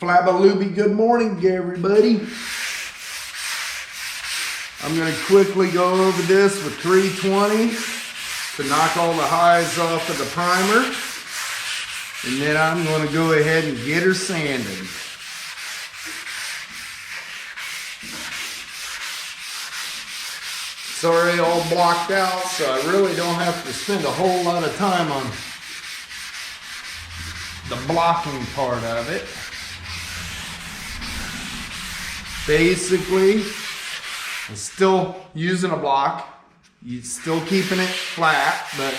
Flabaloobie, good morning, everybody. I'm going to quickly go over this with 320 to knock all the highs off of the primer. And then I'm going to go ahead and get her sanded. It's already all blocked out, so I really don't have to spend a whole lot of time on the blocking part of it. Basically, I'm still using a block. You're still keeping it flat, but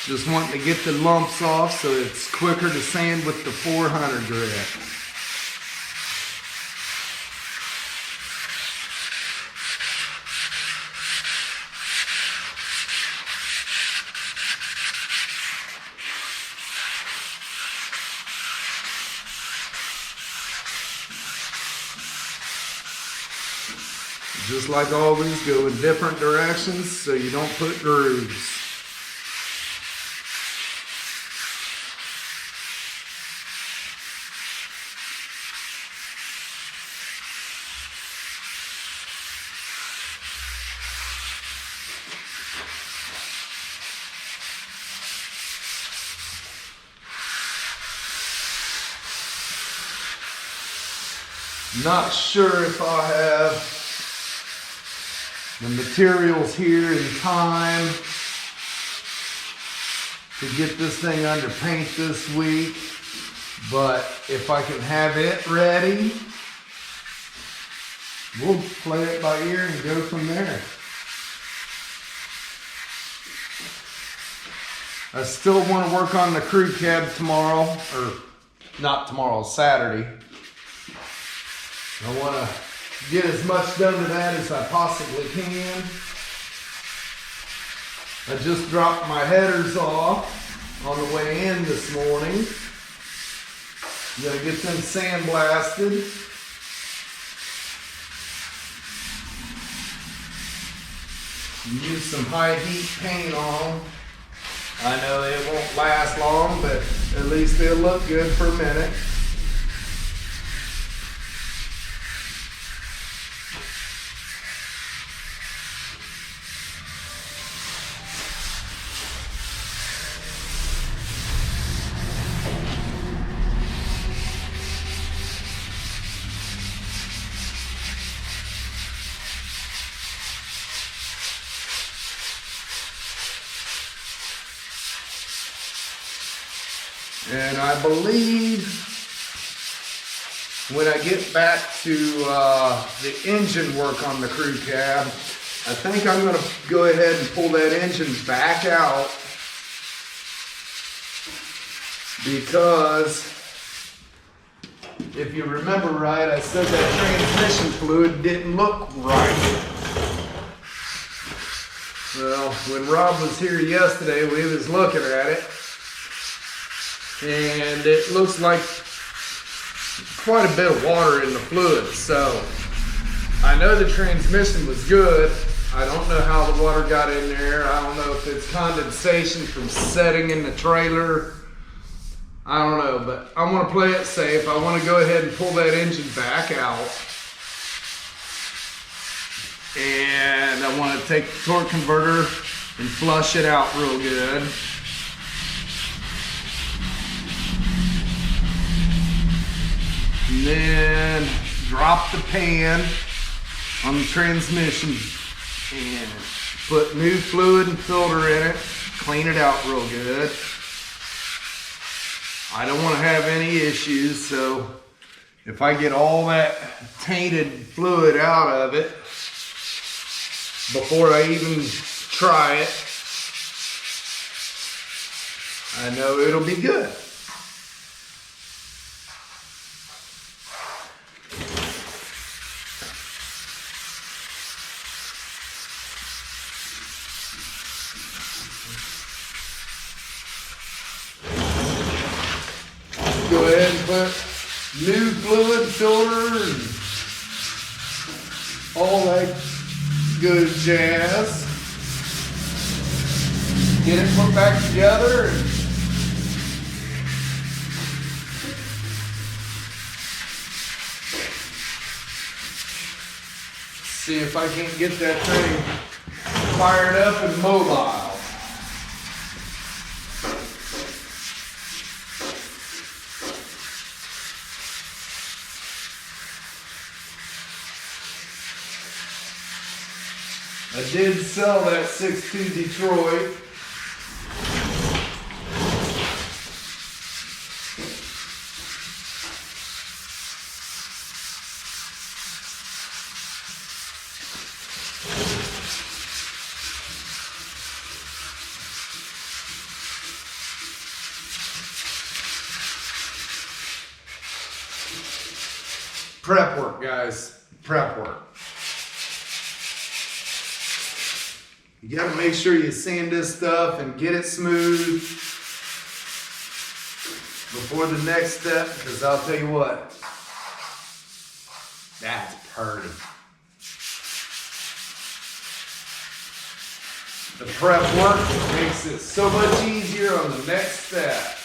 just wanting to get the lumps off so it's quicker to sand with the 400 grit. Just like always, go in different directions so you don't put grooves. Not sure if I have the materials here in time to get this thing under paint this week, but if I can have it ready, we'll play it by ear and go from there. I still want to work on the crew cab tomorrow, or not tomorrow, Saturday. I want to get as much done to that as I possibly can. I just dropped my headers off on the way in this morning. I'm gonna get them sandblasted. Use some high heat paint on them. I know it won't last long, but at least they'll look good for a minute. And I believe when I get back to the engine work on the crew cab, I think I'm going to go ahead and pull that engine back out, because if you remember right, I said that transmission fluid didn't look right. Well, when Rob was here yesterday, we was looking at it, and it looks like quite a bit of water in the fluid. So I know the transmission was good. I don't know how the water got in there. I don't know if it's condensation from setting in the trailer. I don't know, but I want to play it safe. I want to go ahead and pull that engine back out. And I want to take the torque converter and flush it out real good. And then drop the pan on the transmission and put new fluid and filter in it. Clean it out real good. I don't want to have any issues, so if I get all that tainted fluid out of it before I even try it, I know it'll be good. Go ahead and put new fluid, filter, and all that good jazz. Get it put back together and See if I can't get that thing fired up and mobile. I did sell that 6.2 Detroit. Prep work, guys. Prep work. You gotta make sure you sand this stuff and get it smooth before the next step, because I'll tell you what, that's pretty. The prep work makes it so much easier on the next step.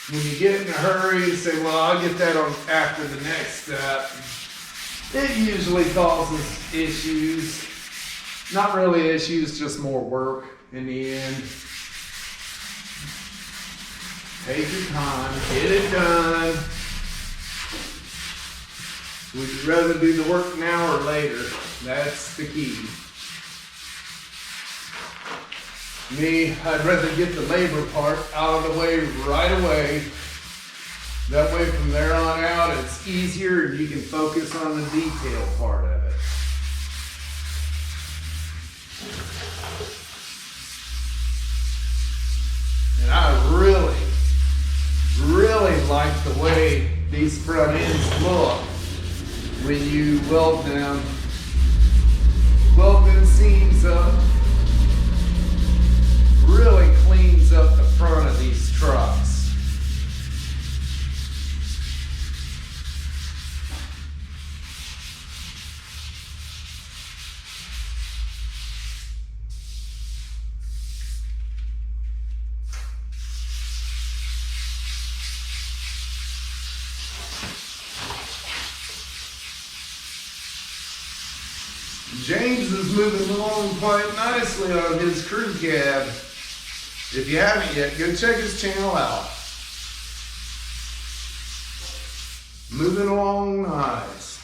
When you get in a hurry, you say, well, I'll get that on after the next step. It usually causes issues. Not really issues, just more work in the end. Take your time, get it done. Would you rather do the work now or later? That's the key. Me, I'd rather get the labor part out of the way right away. That way from there on out, it's easier and you can focus on the detail part of it. And I really, really like the way these front ends look when you weld them seams up. Really cleans up the front of these trucks. James is moving along quite nicely on his crew cab. If you haven't yet, go check his channel out. Moving along nice.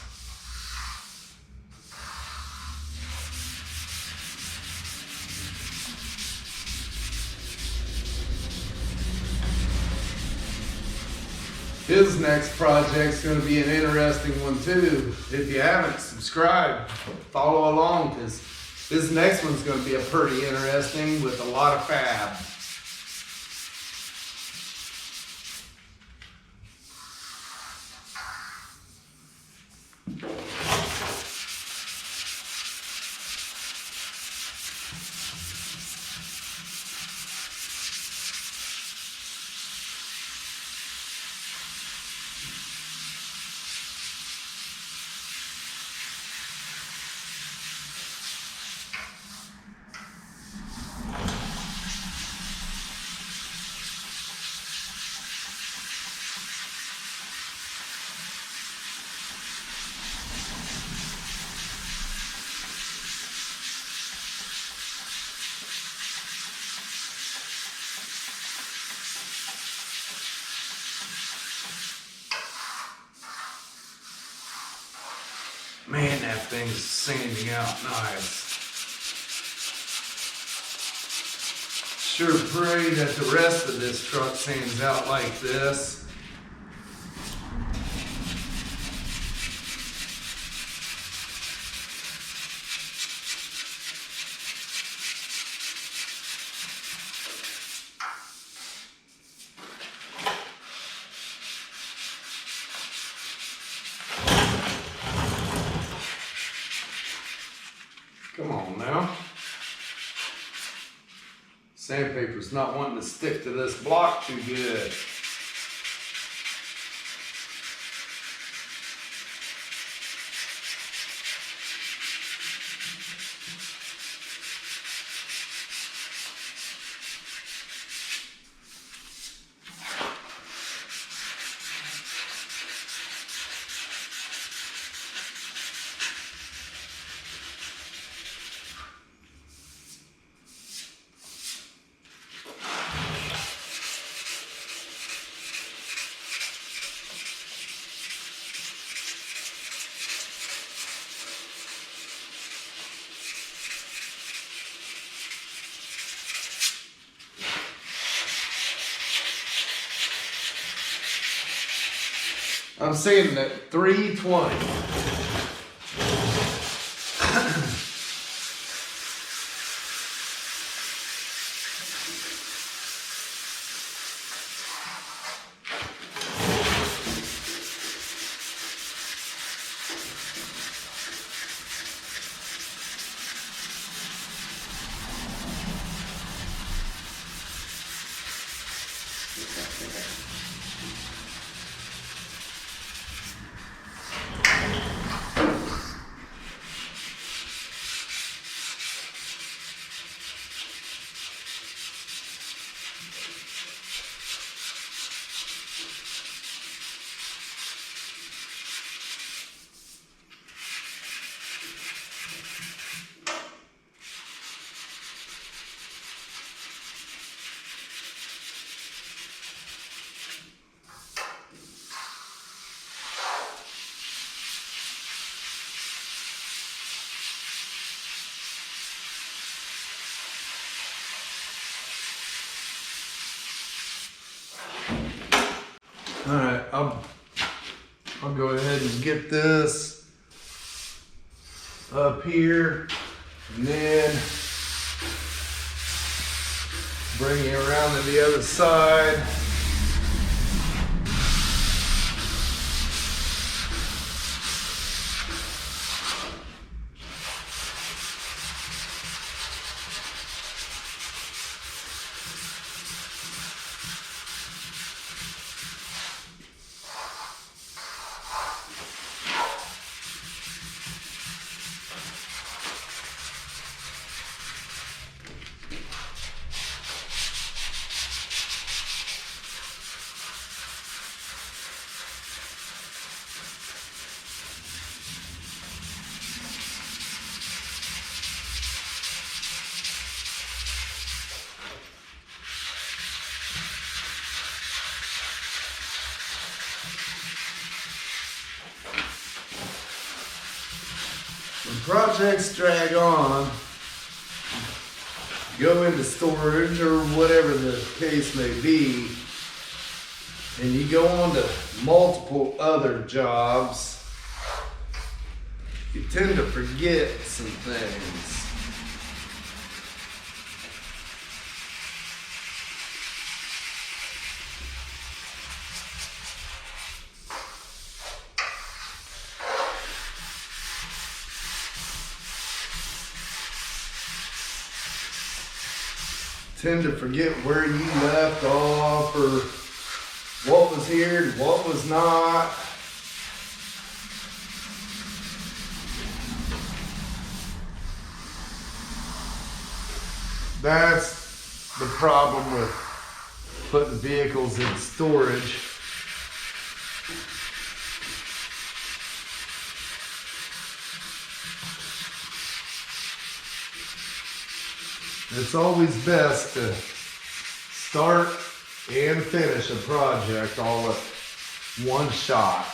His next project's going to be an interesting one too. If you haven't subscribed, follow along, because this next one's going to be a pretty interesting with a lot of fab. Man, that thing's sanding out nice. Sure pray that the rest of this truck sands out like this. Come on now. Sandpaper's not wanting to stick to this block too good. I'm saying that 320. All right, I'll go ahead and get this up here and then bring it around to the other side. When projects drag on, go into storage or whatever the case may be, and you go on to multiple other jobs, you tend to forget some things. Tend to forget where you left off or what was here and what was not. That's the problem with putting vehicles in storage. It's always best to start and finish a project all at one shot.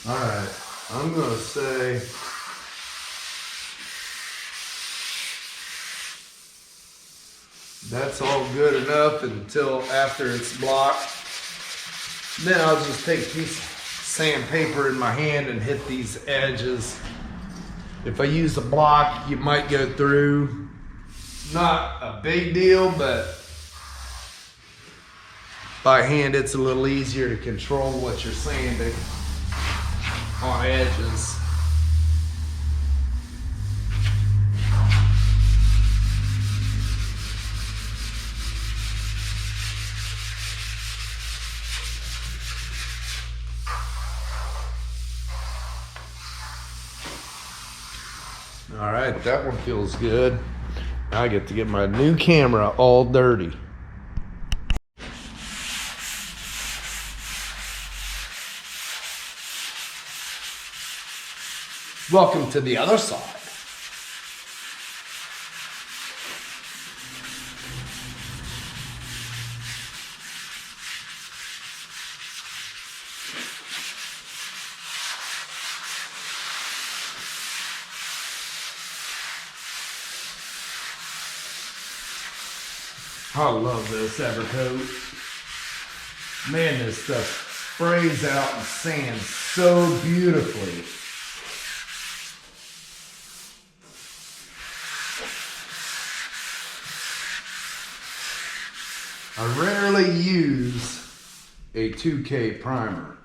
All right, I'm gonna say that's all good enough until after it's blocked. Then I'll just take a piece of sandpaper in my hand and hit these edges. If I use a block, you might go through. Not a big deal, but by hand it's a little easier to control what you're sanding on edges. All right, that one feels good. Now I get to get my new camera all dirty. Welcome to the other side. I love this Evercoat. Man, this stuff sprays out and sands so beautifully. I rarely use a 2K primer.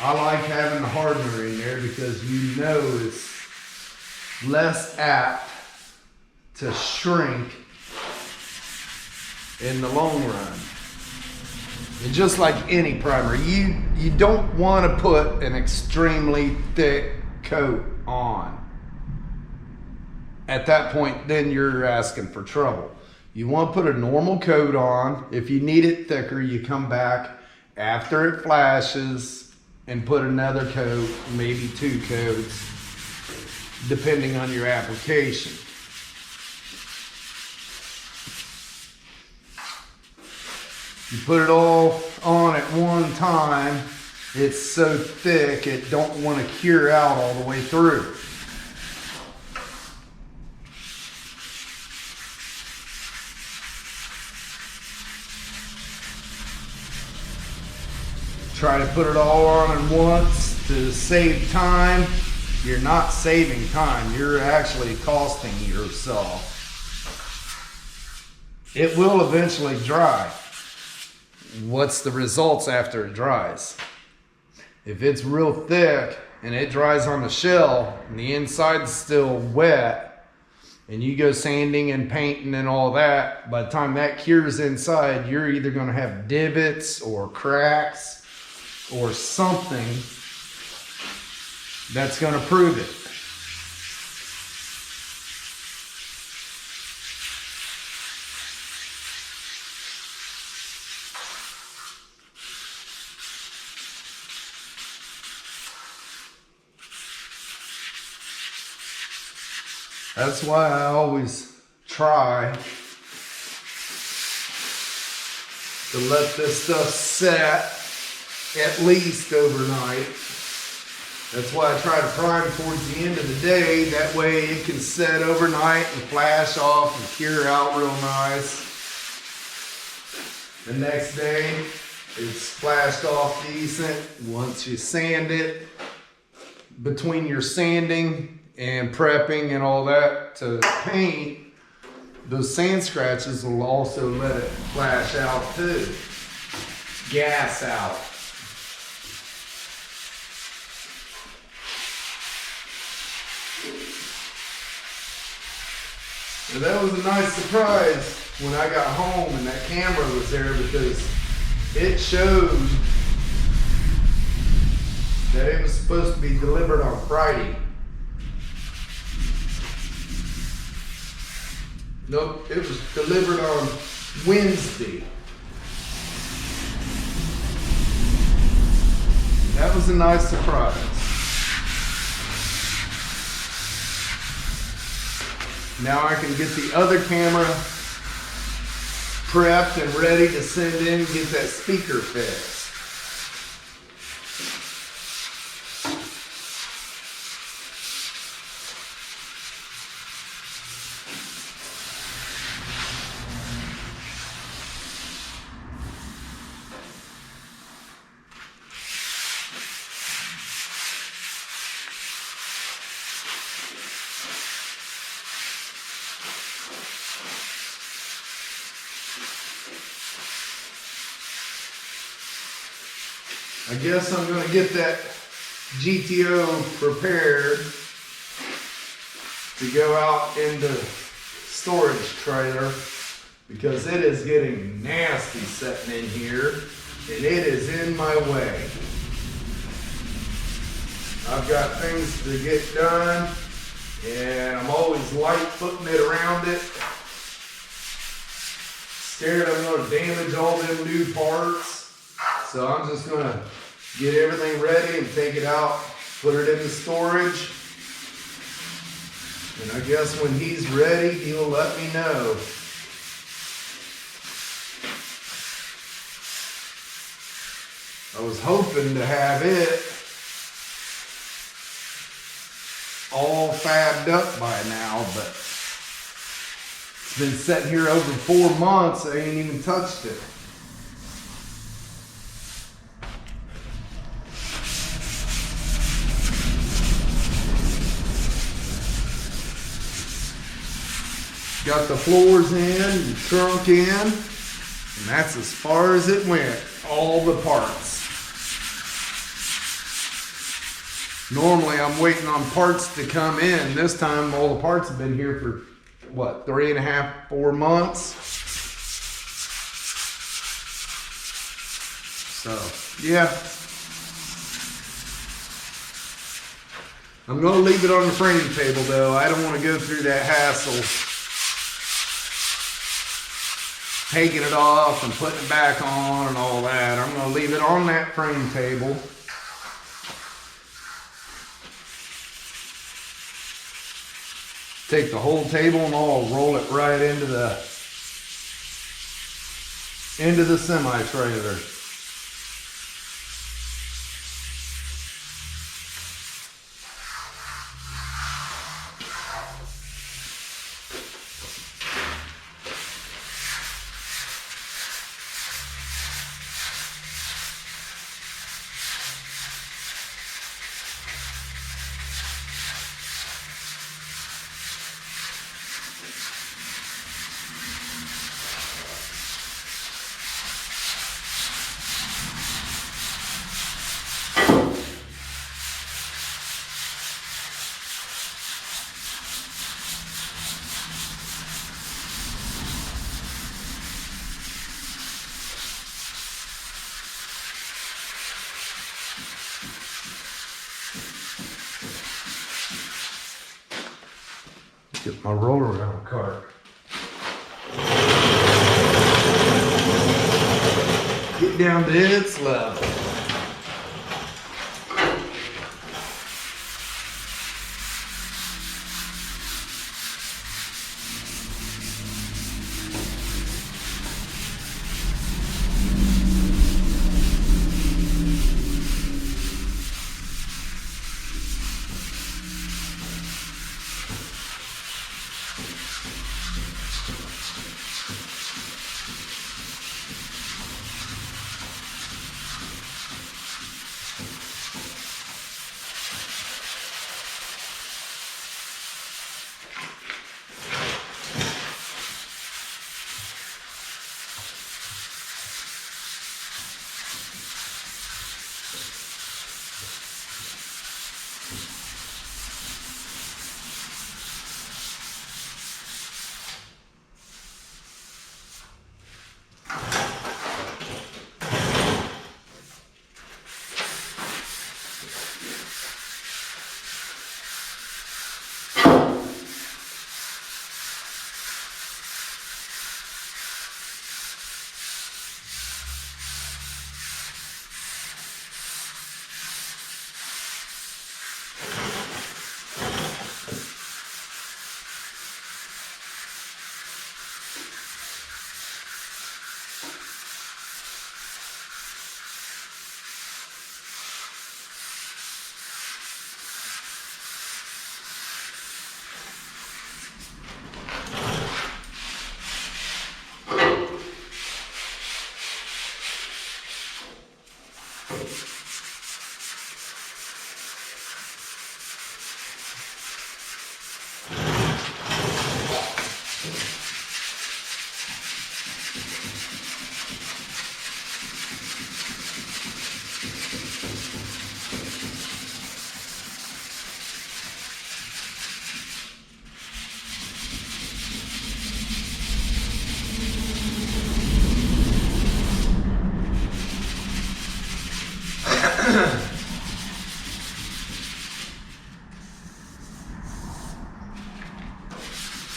I like having the hardener in there because you know it's less apt to shrink in the long run. And just like any primer, you don't want to put an extremely thick coat on. At that point, then you're asking for trouble. You want to put a normal coat on. If you need it thicker, you come back after it flashes and put another coat, maybe 2 coats, depending on your application. You put it all on at one time, it's so thick it don't want to cure out all the way through. Try to put it all on at once to save time. You're not saving time, you're actually costing yourself. It will eventually dry. What's the results after it dries? If it's real thick and it dries on the shell and the inside's still wet and you go sanding and painting and all that, by the time that cures inside, you're either going to have divots or cracks or something that's going to prove it. That's why I always try to let this stuff set at least overnight. That's why I try to prime towards the end of the day. That way it can set overnight and flash off and cure out real nice. The next day it's splashed off decent. Once you sand it, between your sanding and prepping and all that to paint, those sand scratches will also let it flash out too. Gas out. And that was a nice surprise when I got home and that camera was there, because it showed that it was supposed to be delivered on Friday. Nope, it was delivered on Wednesday. That was a nice surprise. Now I can get the other camera prepped and ready to send in and get that speaker fixed. I guess I'm going to get that GTO prepared to go out in the storage trailer, because it is getting nasty sitting in here and it is in my way. I've got things to get done and I'm always light footing it around it. Scared I'm going to damage all them new parts. So I'm just going to get everything ready and take it out put it in the storage. And I guess when he's ready, he'll let me know. I was hoping to have it all fabbed up by now, but it's been sitting here over 4 months. I ain't even touched it. Got the floors in, the trunk in, and that's as far as it went. All the parts. Normally I'm waiting on parts to come in. This time all the parts have been here for, what, 3.5, 4 months? So, yeah. I'm gonna leave it on the frame table though. I don't wanna go through that hassle. Taking it off and putting it back on and all that. I'm gonna leave it on that frame table. Take the whole table and I'll roll it right into the semi-trailer. Get my roller around cart. Get down to its level.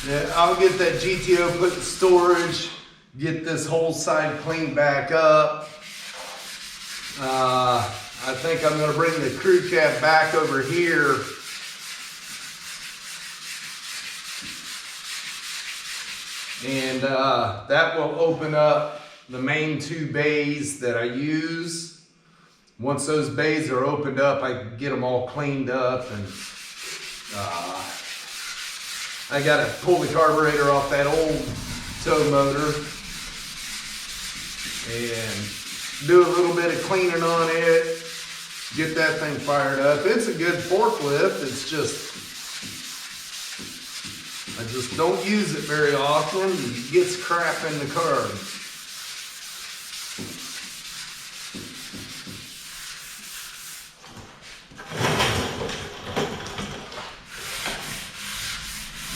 Yeah, I'll get that GTO put in storage, get this whole side cleaned back up. I think I'm going to bring the crew cab back over here. And that will open up the main 2 bays that I use. Once those bays are opened up, I can get them all cleaned up, and I got to pull the carburetor off that old tow motor and do a little bit of cleaning on it, get that thing fired up. It's a good forklift. It's just, I just don't use it very often. It gets crap in the car.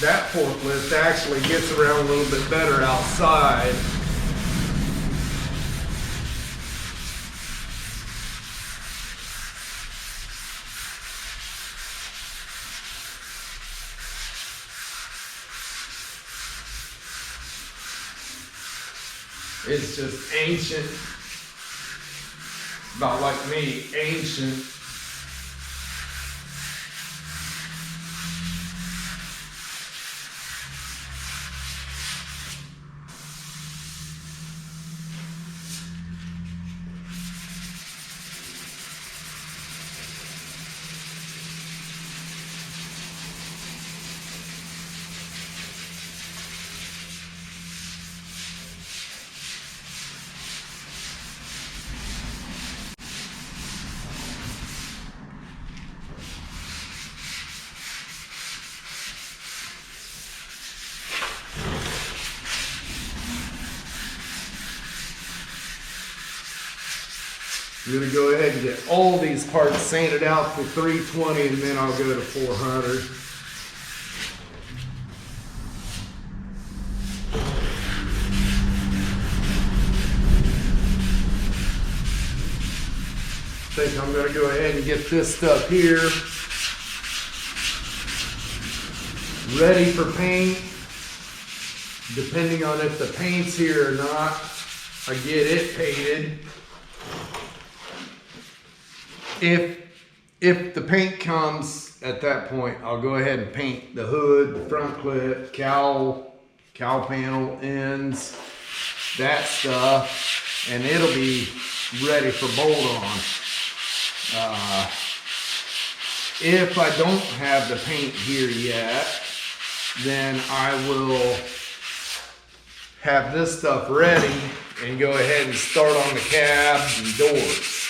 That forklift actually gets around a little bit better outside. It's just ancient, about like me, ancient. I'm gonna go ahead and get all these parts sanded out for 320, and then I'll go to 400. I think I'm gonna go ahead and get this stuff here ready for paint. Depending on if the paint's here or not, I get it painted. If the paint comes at that point, I'll go ahead and paint the hood, the front clip, cowl panel ends, that stuff, and it'll be ready for bolt on. If I don't have the paint here yet, then I will have this stuff ready and go ahead and start on the cabs and doors.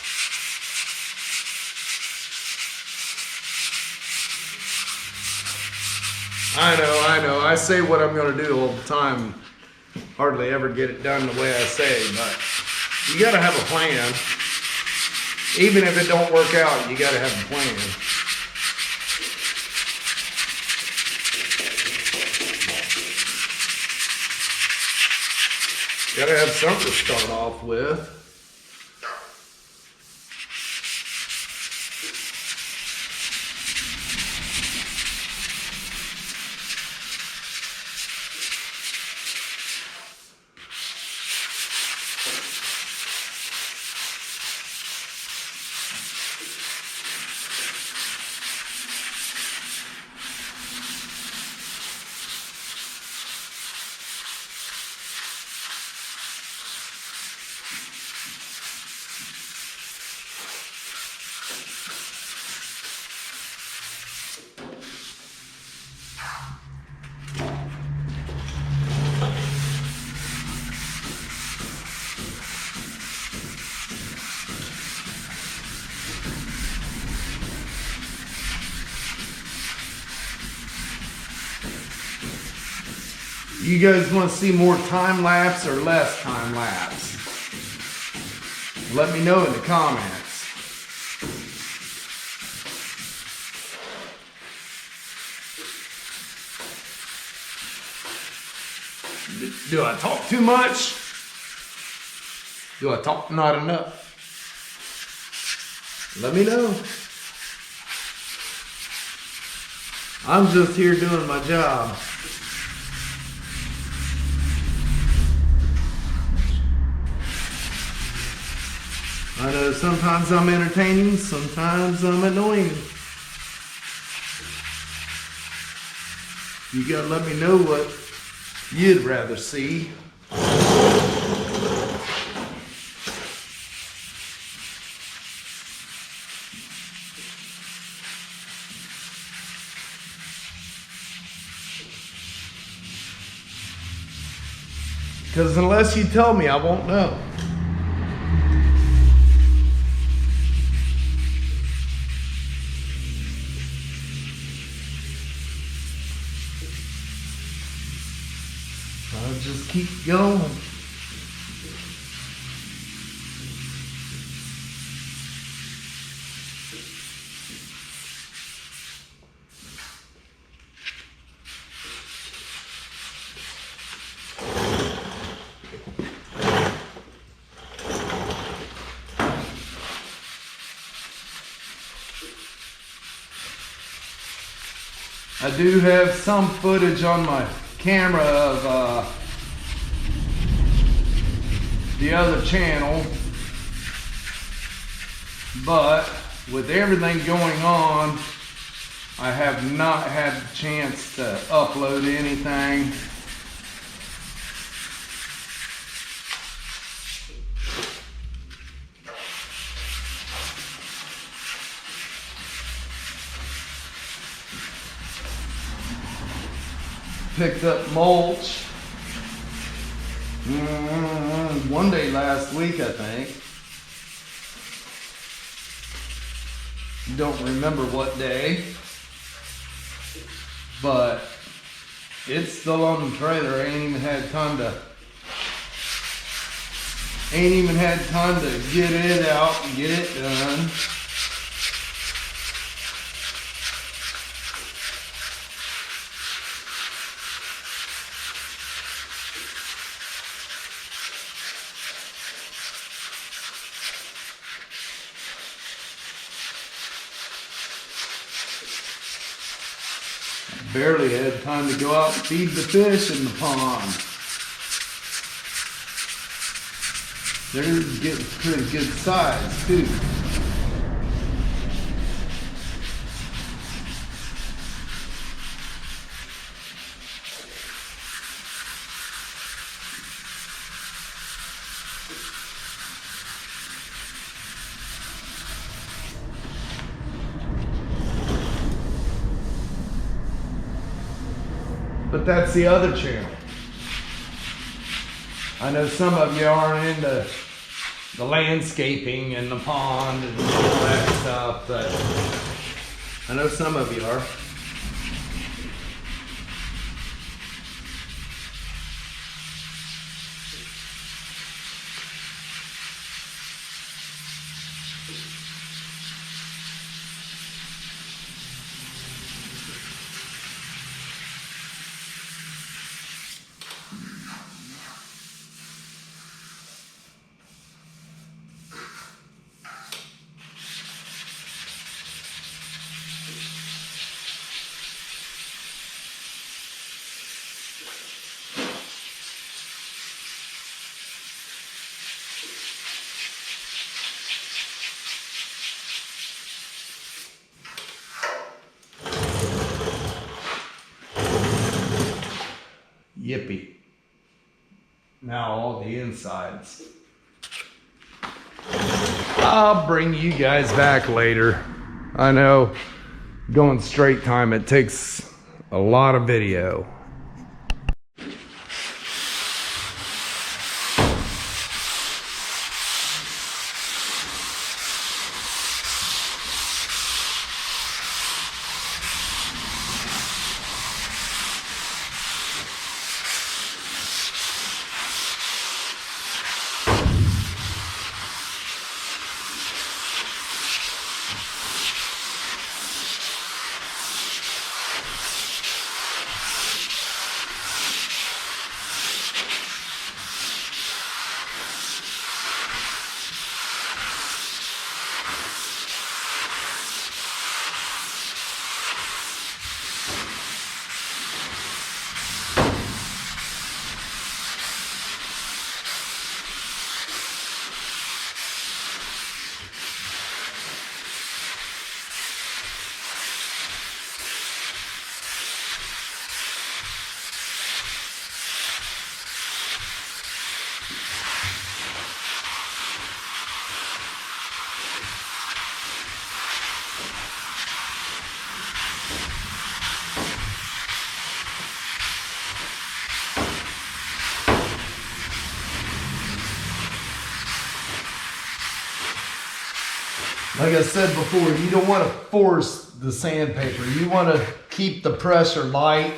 I know. I say what I'm going to do all the time. Hardly ever get it done the way I say, but you got to have a plan. Even if it don't work out, you got to have a plan. Got to have something to start off with. You guys want to see more time lapse or less time lapse? Let me know in the comments. Do I talk too much? Do I talk not enough? Let me know. I'm just here doing my job. I know So sometimes I'm entertaining, sometimes I'm annoying. You gotta let me know what you'd rather see. Because unless you tell me, I won't know. I'll just keep going. I do have some footage on my camera of the other channel, but with everything going on, I have not had the chance to upload anything. Picked up mulch one day last week, I think. Don't remember what day, but it's still on the trailer. Ain't even had time to get it out and get it done. Barely had time to go out and feed the fish in the pond. They're getting pretty good size too. But that's the other channel. I know some of you aren't into the landscaping and the pond and all that stuff, but I know some of you are. Yippee. Now all the insides. I'll bring you guys back later. I know going straight time, it takes a lot of video. Like I said before, you don't want to force the sandpaper. You want to keep the pressure light.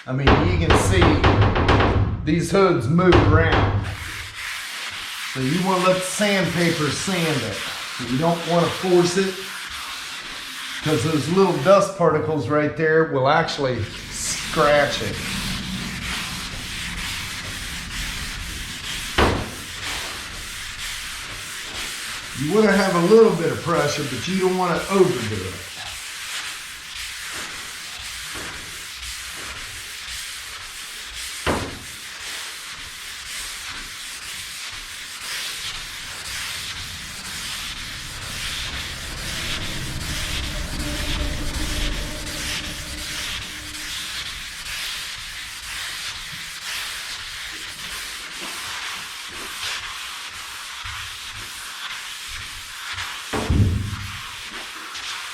I mean, you can see these hoods move around. So you want to let the sandpaper sand it. You don't want to force it, because those little dust particles right there will actually scratch it. You want to have a little bit of pressure, but you don't want to overdo it.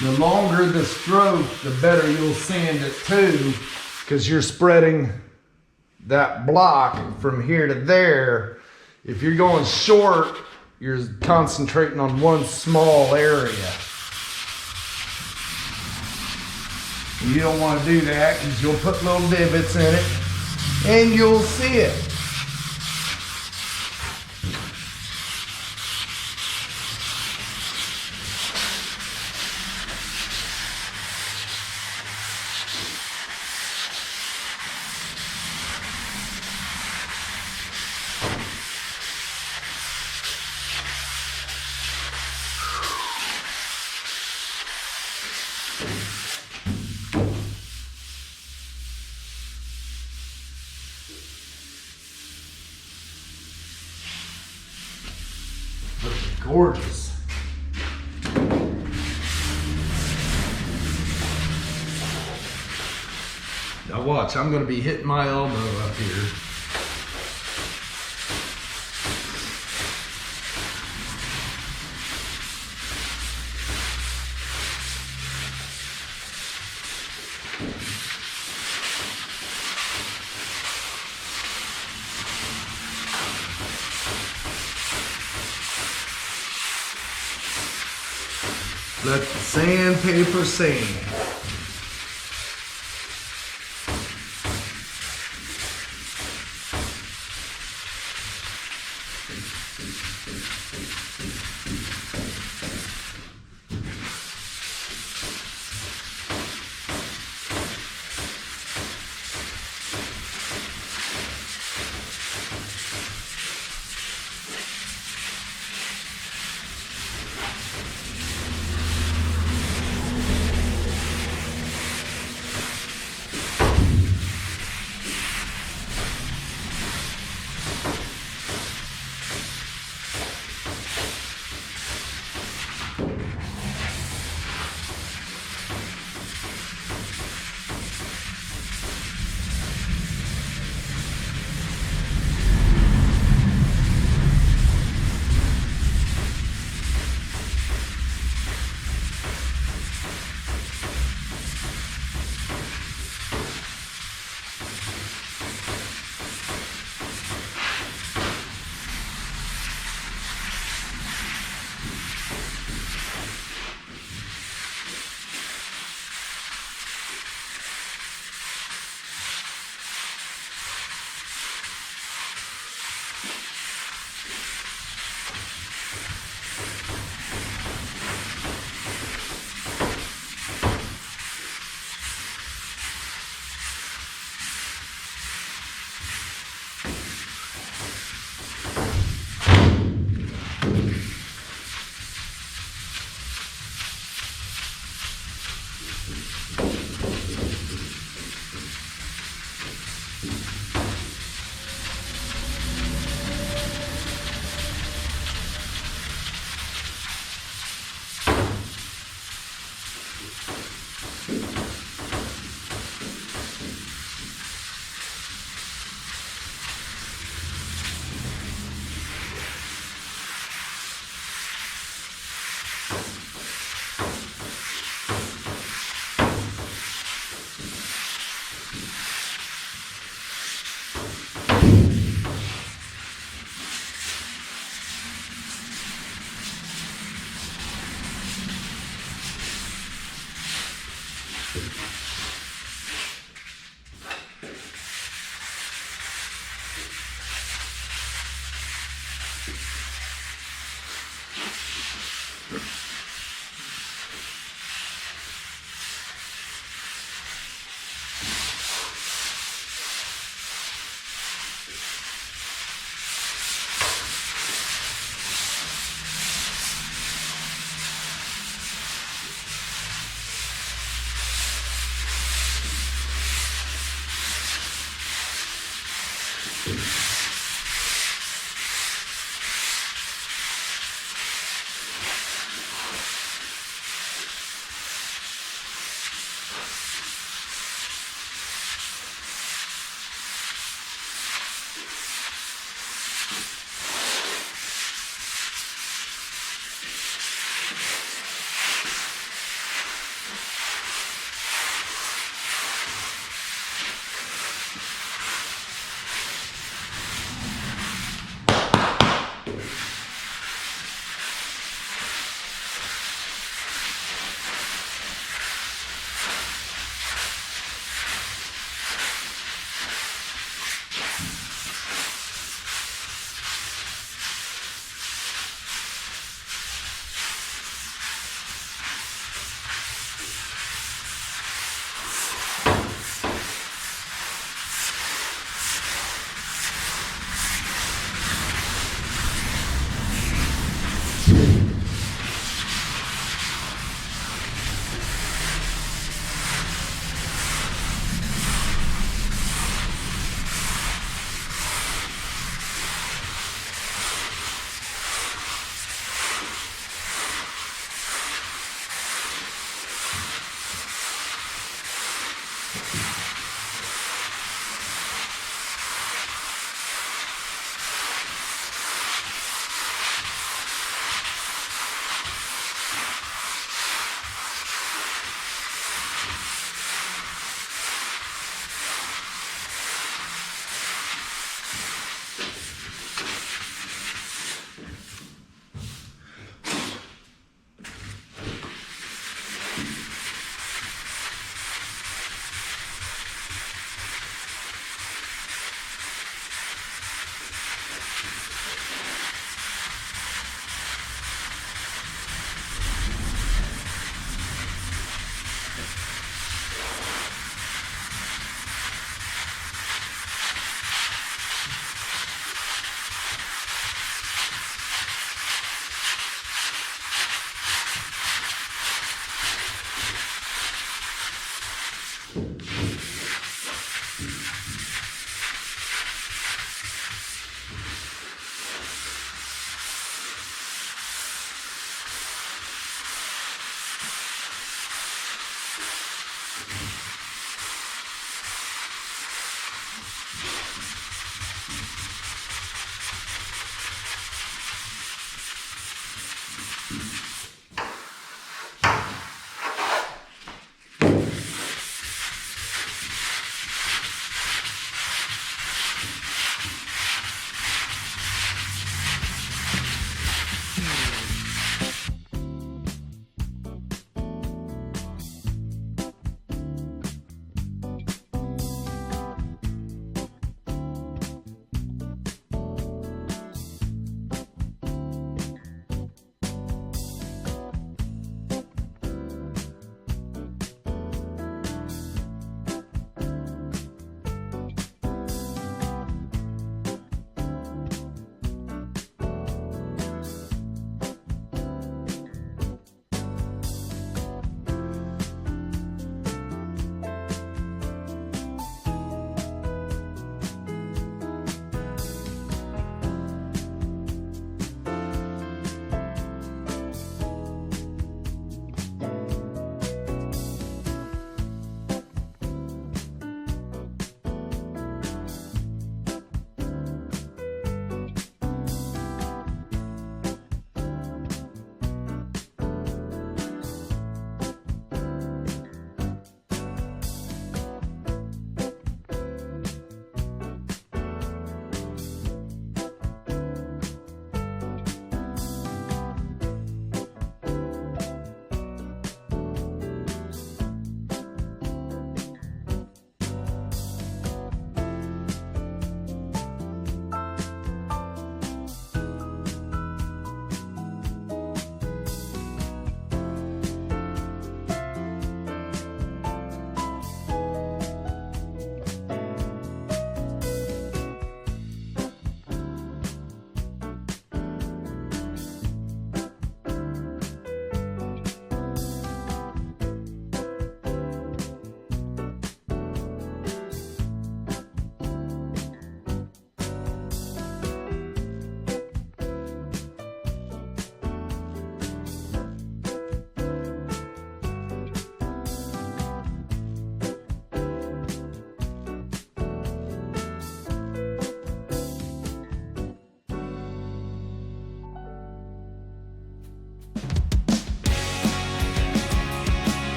The longer the stroke, the better you'll sand it too, because you're spreading that block from here to there. If you're going short, you're concentrating on one small area. You don't want to do that, because you'll put little divots in it and you'll see it. Gorgeous. Now watch, I'm going to be hitting my elbow up here. Let the sandpaper sand.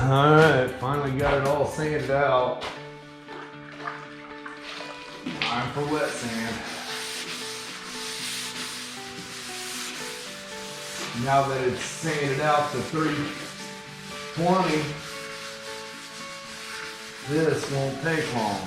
Alright, finally got it all sanded out. Time for wet sand. Now that it's sanded out to 320, this won't take long.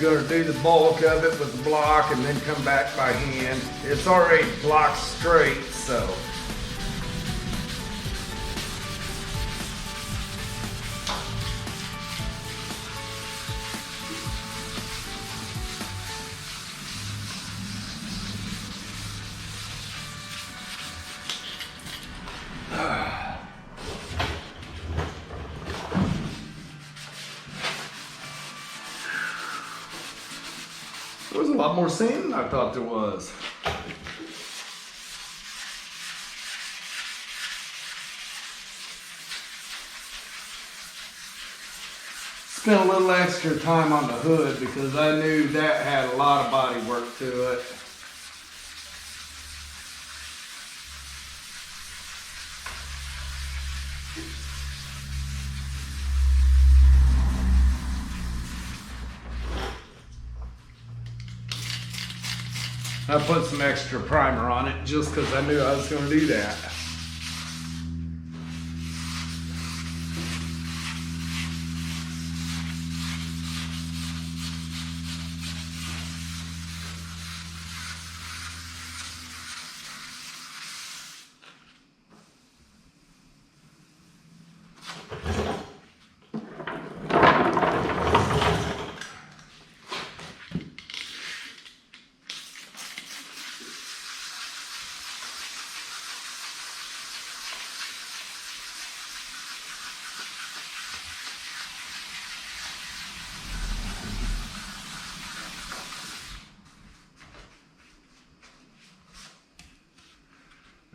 Gonna do the bulk of it with the block and then come back by hand. It's already blocked straight, so. There was a lot more sand than I thought there was. Spent a little extra time on the hood because I knew that had a lot of body work to it. I put some extra primer on it just because I knew I was going to do that.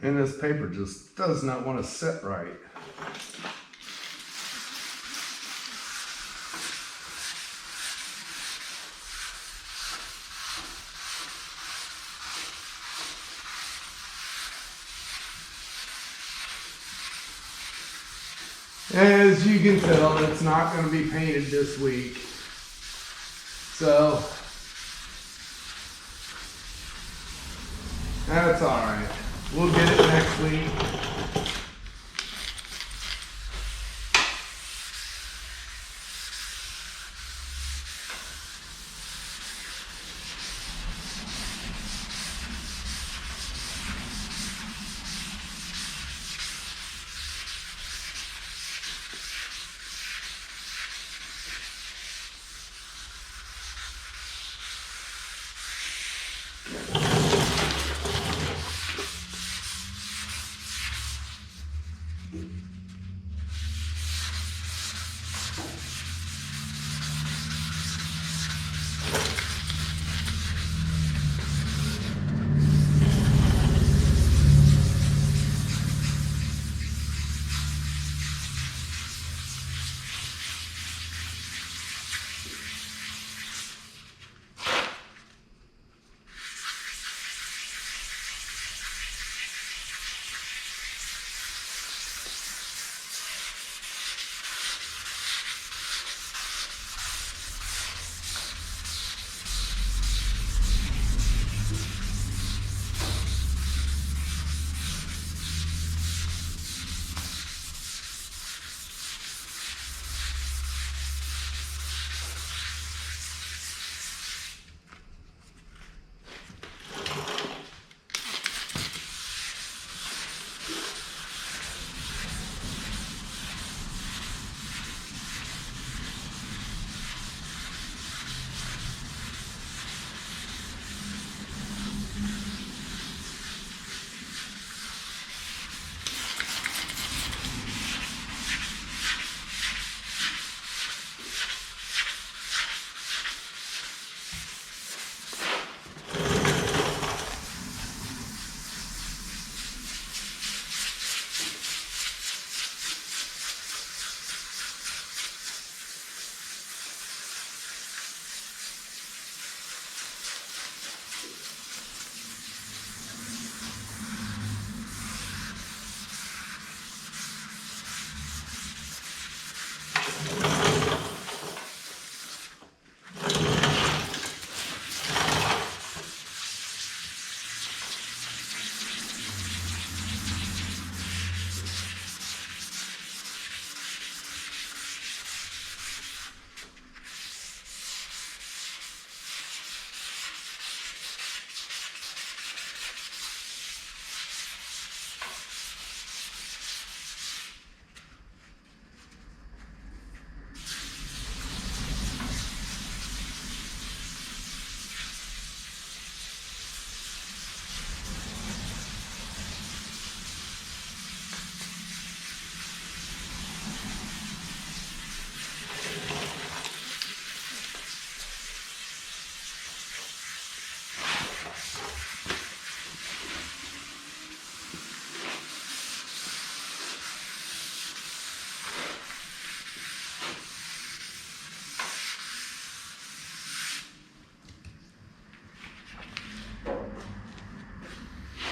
And this paper just does not want to set right. As you can tell, it's not going to be painted this week. So, that's alright. We'll get it next week.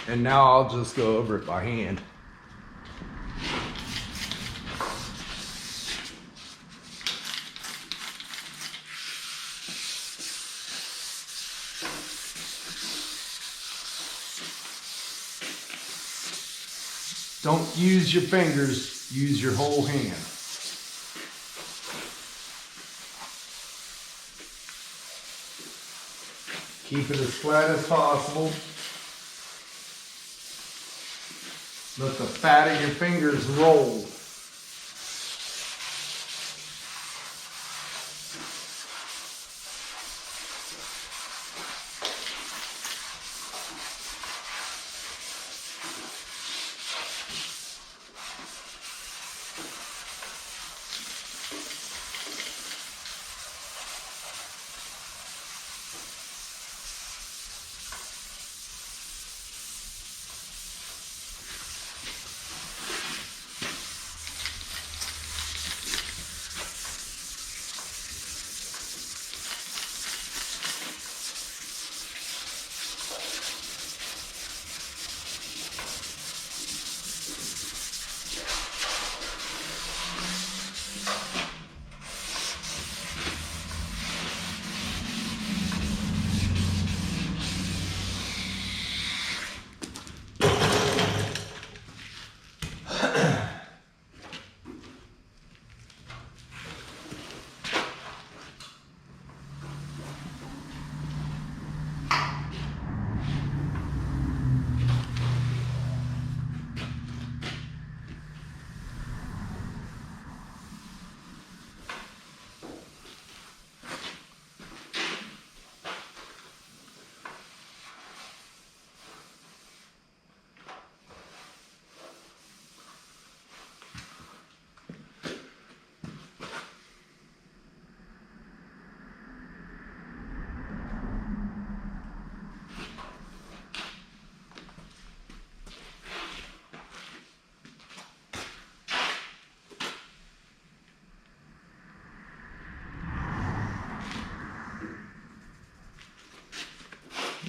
And now I'll just go over it by hand. Don't use your fingers, use your whole hand. Keep it as flat as possible. Let the fat of your fingers roll.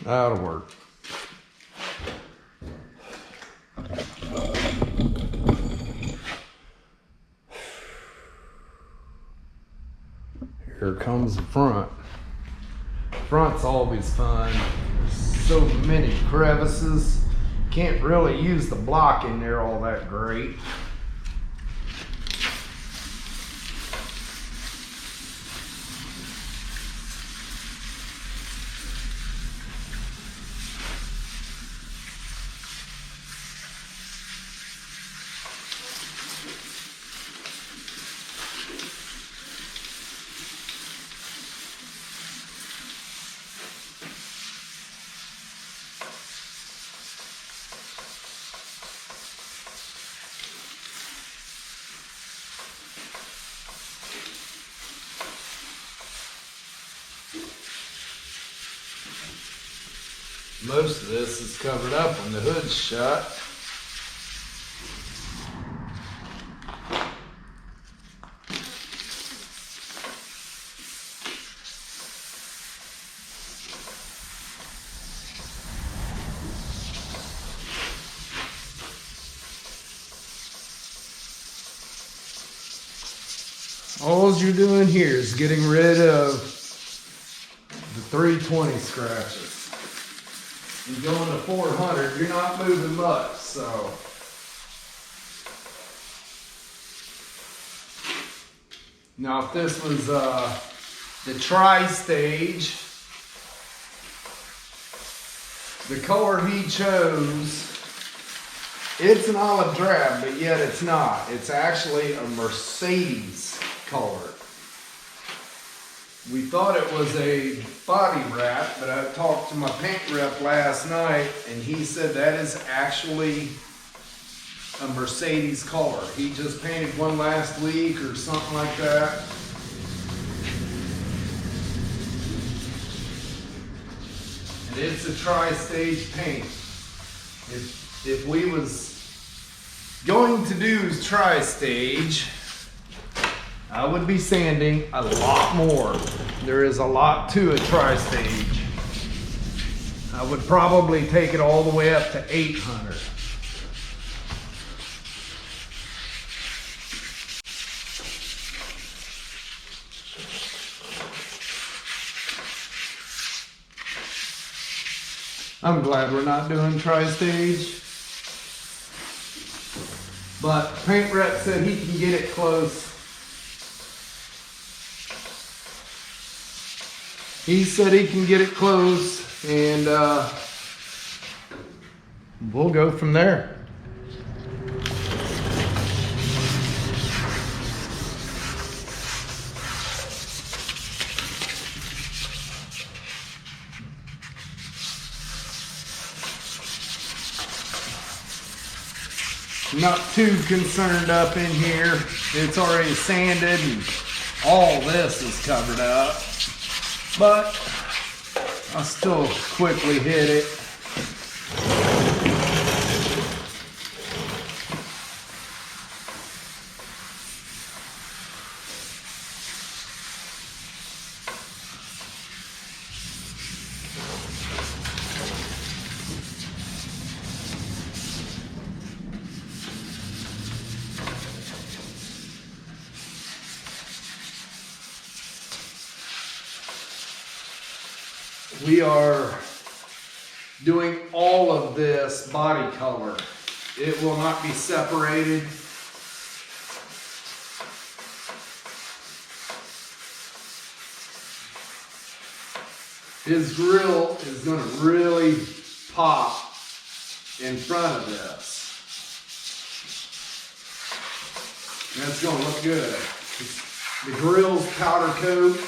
That'll work. Here comes the front. Front's always fun. There's so many crevices. Can't really use the block in there all that great. Most of this is covered up when the hood's shut. All you're doing here is getting rid of the 320 scratches. You go into 400, you're not moving much, so. Now if this was the Tri-Stage, the color he chose, it's an olive drab, but yet it's not. It's actually a Mercedes color. We thought it was a body wrap, but I talked to my paint rep last night and he said that is actually a Mercedes color. He just painted one last week or something like that. And it's a Tri-Stage paint. If we was going to do Tri-Stage, I would be sanding a lot more. There is a lot to a Tri-Stage. I would probably take it all the way up to 800. I'm glad we're not doing Tri-Stage. But paint rep said he can get it close. He said he can get it close, and we'll go from there. Not too concerned up in here. It's already sanded and all this is covered up. But I'll still quickly hit it. We are doing all of this body color. It will not be separated. His grill is going to really pop in front of this. And it's going to look good. The grill's powder coat,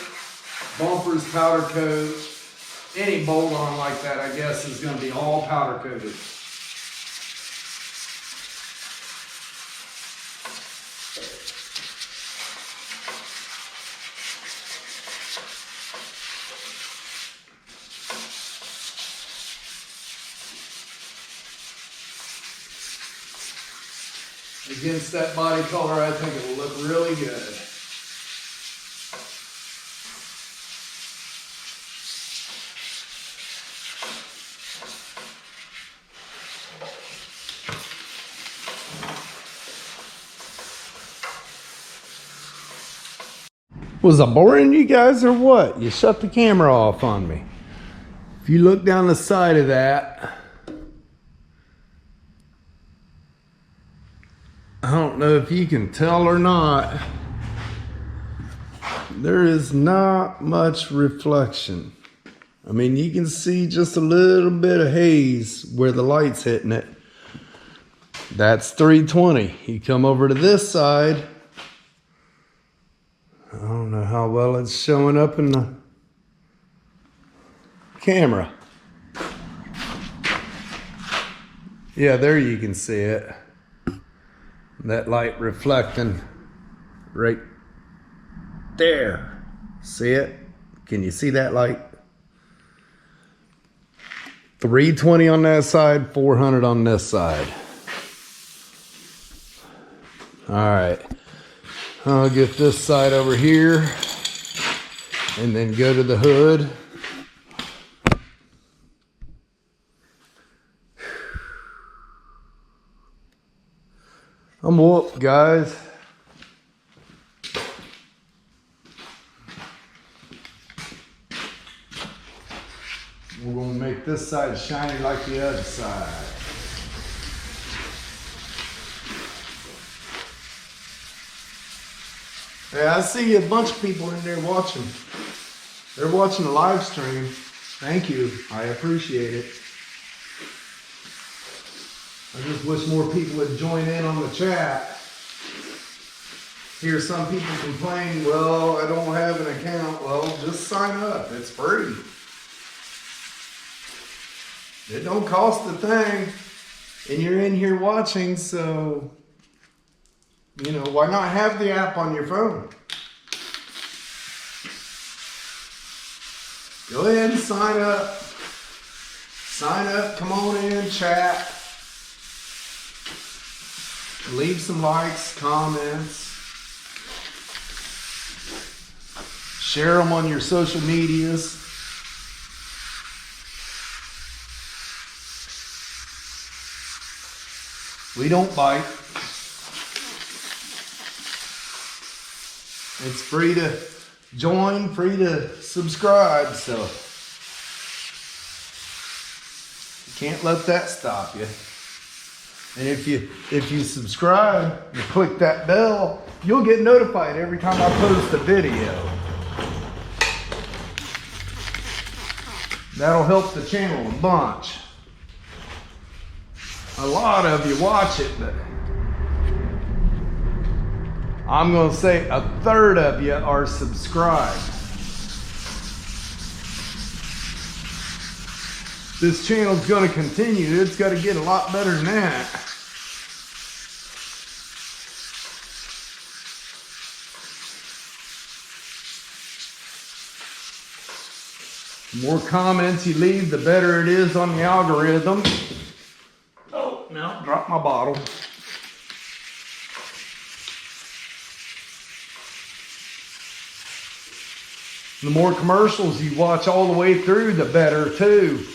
bumper's powder coat. Any bolt on like that, I guess, is going to be all powder coated. Against that body color, I think it will look really good. Was I boring you guys or what? You shut the camera off on me. If you look down the side of that, I don't know if you can tell or not, there is not much reflection. I mean, you can see just a little bit of haze where the light's hitting it. That's 320. You come over to this side. I don't know how well it's showing up in the camera. Yeah, there you can see it. That light reflecting right there. See it? Can you see that light? 320 on that side, 400 on this side. All right. I'll get this side over here and then go to the hood. I'm whooped, guys. We're gonna make this side shiny like the other side. Yeah, I see a bunch of people in there watching. They're watching the live stream. Thank you. I appreciate it. I just wish more people would join in on the chat. Hear some people complain, well, I don't have an account. Well, just sign up. It's free. It don't cost a thing. And you're in here watching, so, you know, why not have the app on your phone? Go ahead and sign up. Sign up, come on in, chat. Leave some likes, comments. Share them on your social medias. We don't bite. It's free to join, free to subscribe, so you can't let that stop you. And if you subscribe and click that bell, you'll get notified every time I post a video. That'll help the channel a bunch. A lot of you watch it, but I'm gonna say a third of you are subscribed. This channel's gonna continue. It's gotta get a lot better than that. The more comments you leave, the better it is on the algorithm. Oh, now drop my bottle. The more commercials you watch all the way through, the better too.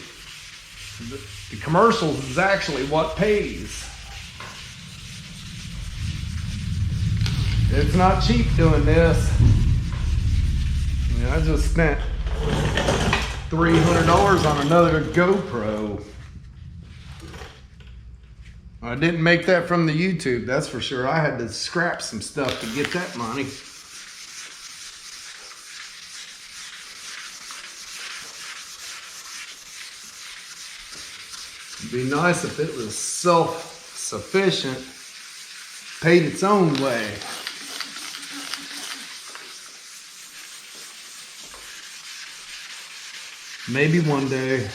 The commercials is actually what pays. It's not cheap doing this. I mean, I just spent $300 on another GoPro. I didn't make that from the YouTube, that's for sure. I had to scrap some stuff to get that money. It'd be nice if it was self-sufficient, paid its own way. Maybe one day.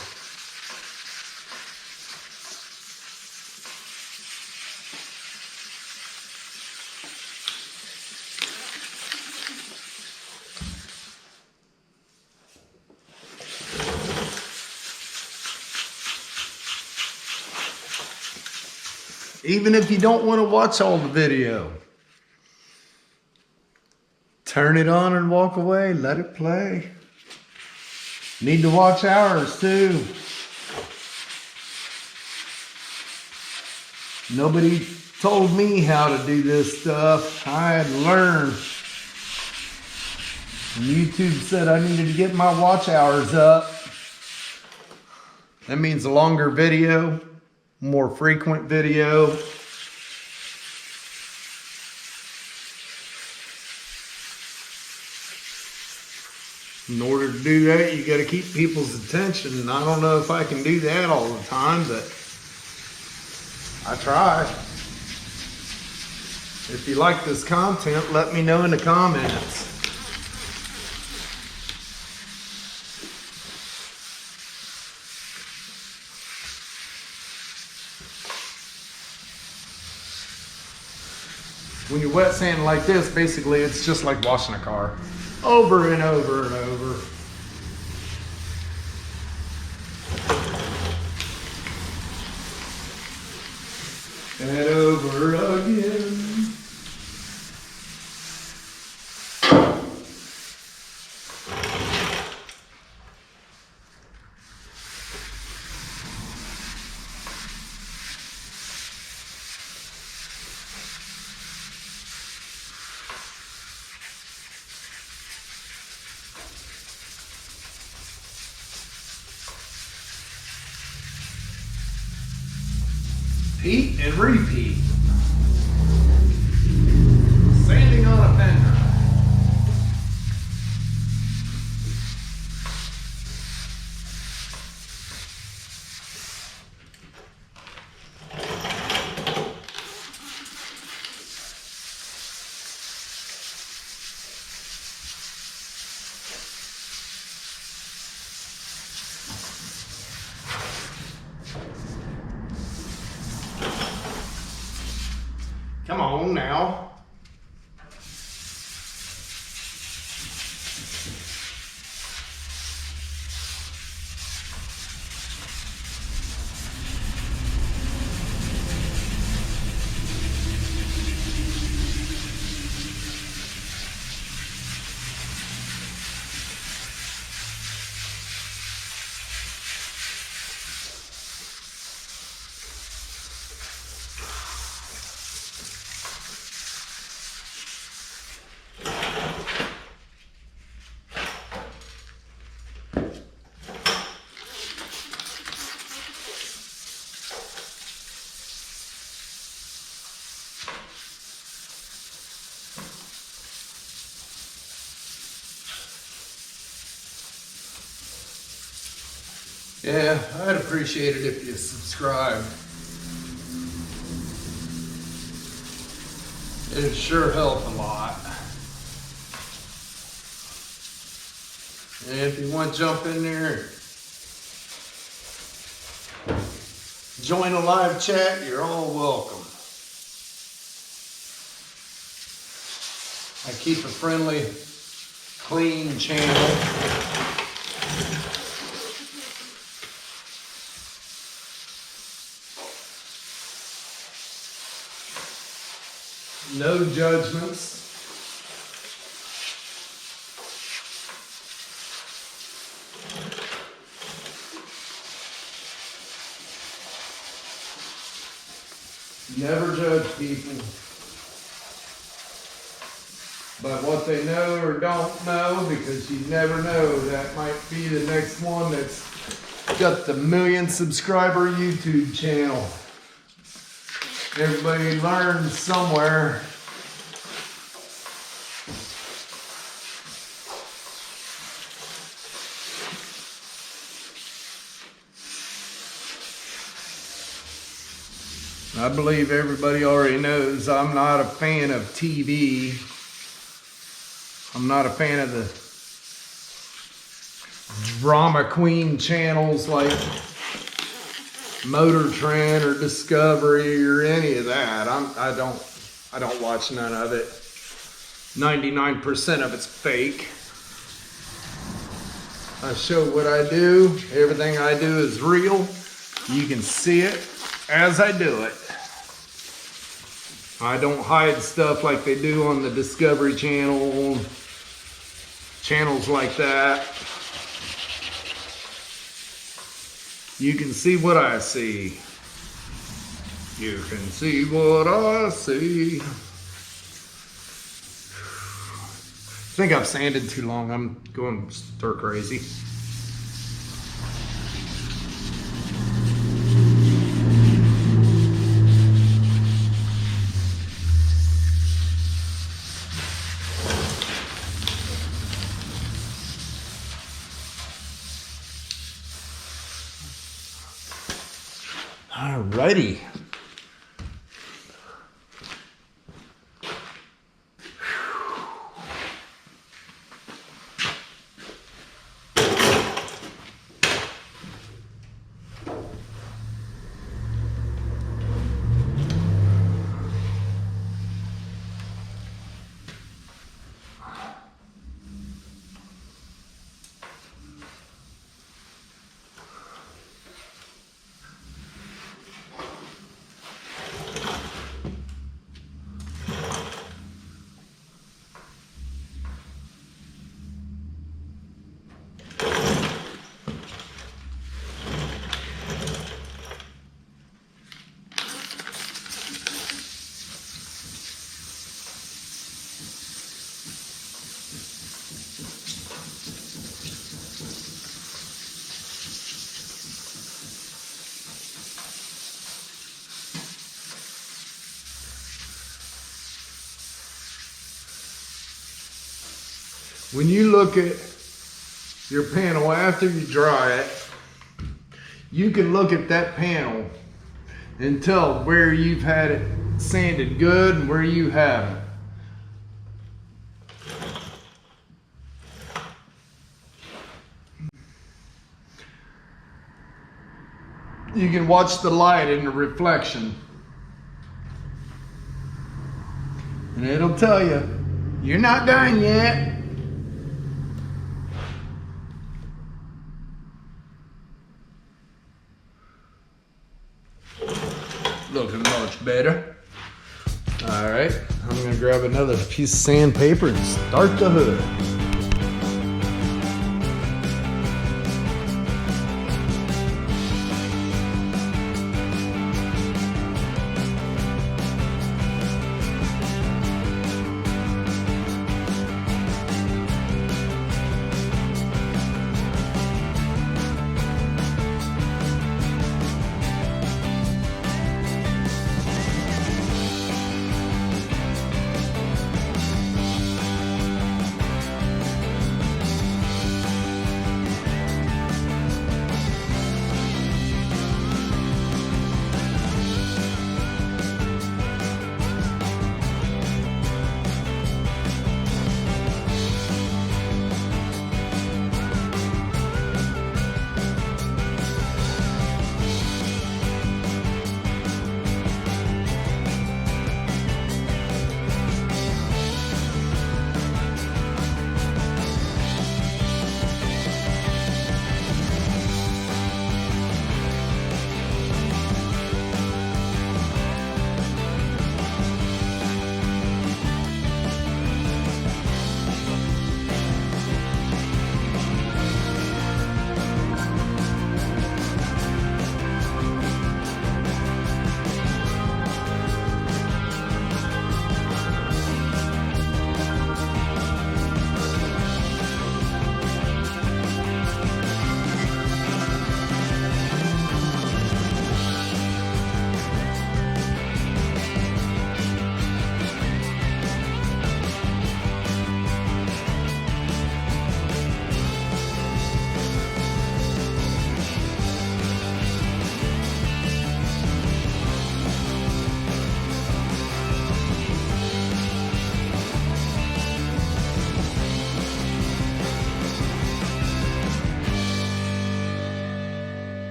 Even if you don't want to watch all the video, turn it on and walk away, let it play. Need to watch ours too. Nobody told me how to do this stuff. I had to learn. YouTube said I needed to get my watch hours up. That means a longer video, more frequent video. In order to do that, you got to keep people's attention. And I don't know if I can do that all the time, but I try. If you like this content, let me know in the comments. When you're wet sanding like this, basically it's just like washing a car. Over and over and over. And over again. Repeat and repeat. Sanding on a fender. Come on now. Yeah, I'd appreciate it if you subscribe. It'd sure help a lot. And if you want to jump in there, join a live chat, you're all welcome. I keep a friendly, clean channel. No judgments. Never judge people by what they know or don't know, because you never know. That might be the next one that's got the 1 million subscriber YouTube channel. Everybody learns somewhere. I believe everybody already knows I'm not a fan of TV. I'm not a fan of the drama queen channels like Motor Trend or Discovery or any of that. I don't watch none of it. 99% of it's fake. I show what I do. Everything I do is real. You can see it as I do it. I don't hide stuff like they do on the Discovery Channel, channels like that. You can see what I see. You can see what I see. think I've sanded too long. I'm going stir crazy. Alrighty. When you look at your panel after you dry it, you can look at that panel and tell where you've had it sanded good and where you haven't. You can watch the light in the reflection, and it'll tell you, you're not done yet. Looking much better. All right, I'm gonna grab another piece of sandpaper and start the hood.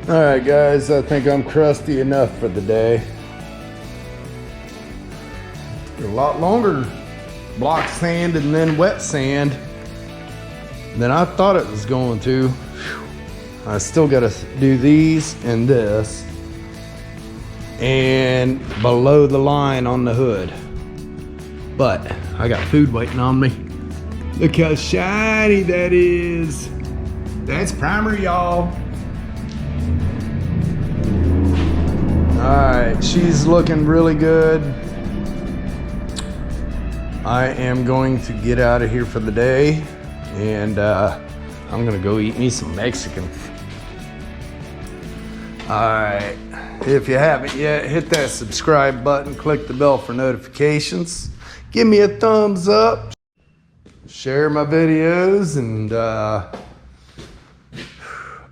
All right, guys, I think I'm crusty enough for the day. A lot longer block sand and then wet sand than I thought it was going to. I still got to do these and this and below the line on the hood. But I got food waiting on me. Look how shiny that is. That's primer, y'all. All right, she's looking really good. I am going to get out of here for the day, and I'm gonna go eat me some Mexican. All right, if you haven't yet, hit that subscribe button, click the bell for notifications, give me a thumbs up, share my videos, and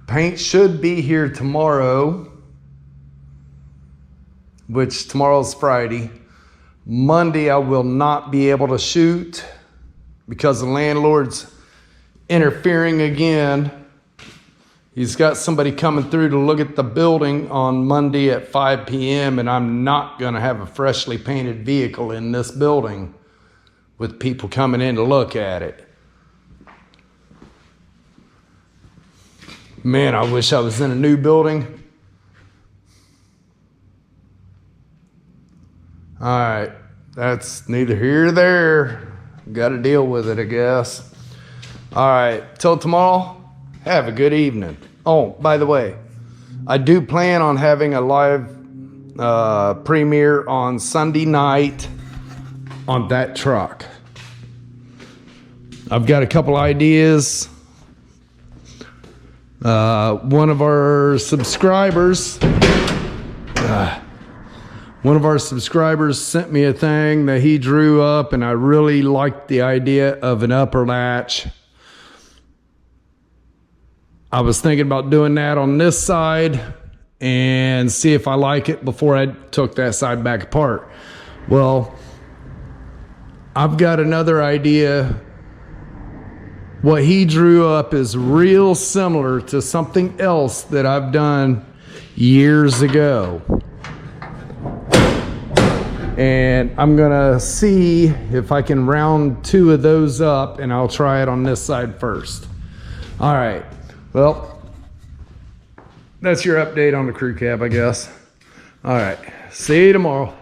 paint should be here tomorrow, which tomorrow's Friday. Monday I will not be able to shoot because the landlord's interfering again. He's got somebody coming through to look at the building on Monday at 5 p.m. and I'm not gonna have a freshly painted vehicle in this building with people coming in to look at it. Man, I wish I was in a new building. All right, that's neither here nor there. Got to deal with it, I guess. All right, till tomorrow, have a good evening. Oh, by the way, I do plan on having a live premiere on Sunday night on that truck. I've got a couple ideas. One of our subscribers sent me a thing that he drew up, and I really liked the idea of an upper latch. I was thinking about doing that on this side and see if I like it before I took that side back apart. Well, I've got another idea. What he drew up is real similar to something else that I've done years ago. And I'm gonna see if I can round two of those up, and I'll try it on this side first. All right, well, that's your update on the crew cab, I guess. All right, see you tomorrow.